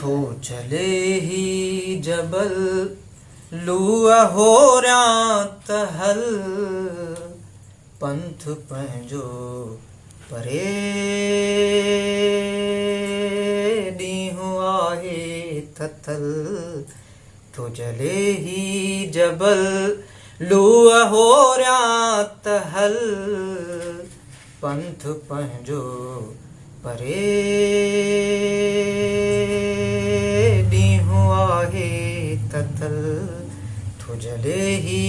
थो चले ही जबल लूअ हो रात हल पंथ पंहिंजो परे ॾींहुं आहे थथल थो जले ही जबल लूअ हो रात हल पंथ पंहिंजो परे ॾींहुं आहे थथल थो जले ही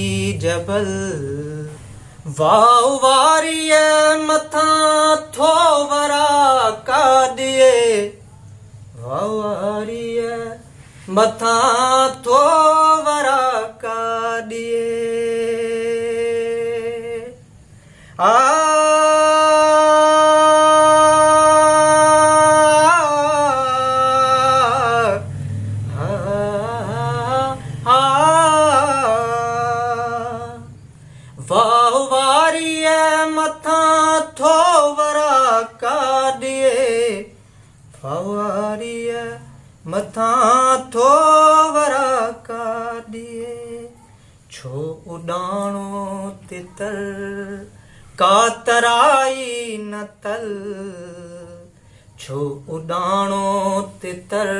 जबल वाउ वारीअ मथां थो वरा का ॾिए वाउ वारीअ मथां थो वरा का ॾिए वाह वारीअ मथां थो वरा का ॾिए वाह वारीअ मथां थो वरा का ॾिए छो उॾाणो तितर का तराई न तल छो उॾाणो तितर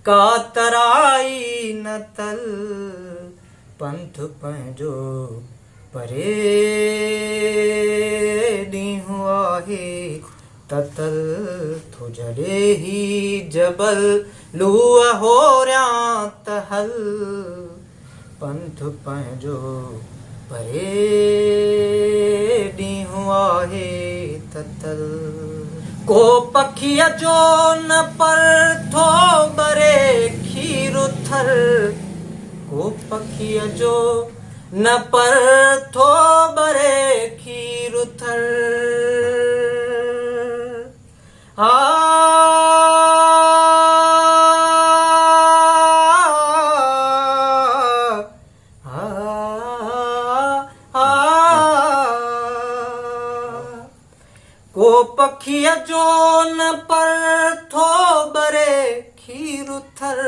का तराई न तल पंथ पंहिंजो परे ॾींहुं आहे ततल थो जले ही जबल लूअ हो रात हल पंथ पंहिंजो परे ॾींहुं आहे ततल को पखीअ जो न पर थो बरे खीरु थर को पखीअ जो न पर थो बरे खीरु थर को पखीअ जो न पर थो बरे खीरु थर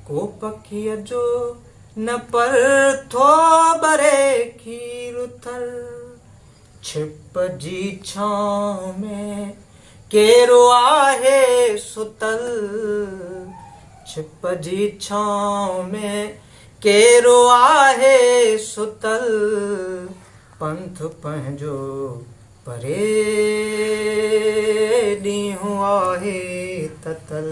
को पखीअ जो न पर थो बरे खीरु थर छिप जी छांव में केरो आहे सुतल छिप जी छांव में केरो आहे सुतल पंथ पंहिंजो परे ॾींहुं आहे ततल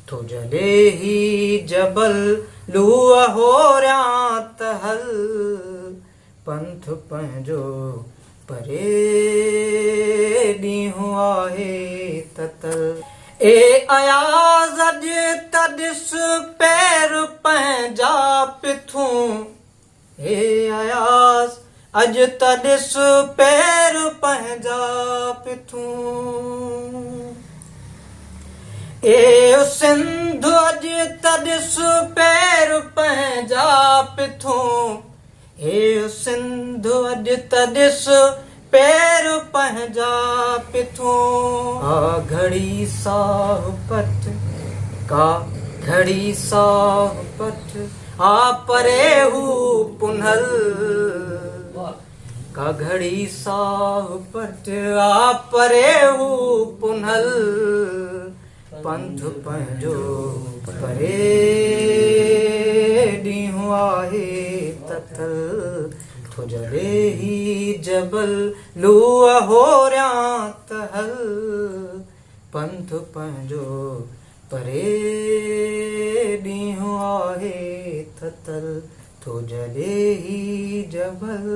थो जले ही जबल लूअ हो रात हल पंथ पंहिंजो परे ॾींहुं आहे ततल ए अयाज़ अॼु त ॾिस पैर पंहिंजा पिथूं ए अयाज़ अॼु त ॾिस पैर पंहिंजा पिथूं ए सिंध अॼु त ॾिस पैर पंहिंजा पिथूं ए सिंध अॼु त ॾिस पैर पंहिंजा पिथूं आ घड़ी साह पट का घड़ी साह पट आ परे हू पुनल का घड़ी साह पट आ परे हू पुनल पंथ पंहिंजो परे ॾींहुं आहे ततल थो जले ही जबल लूअ हो रात हल पंथ पंहिंजो परे ॾींहुं आहे ततल थो जले ही जबल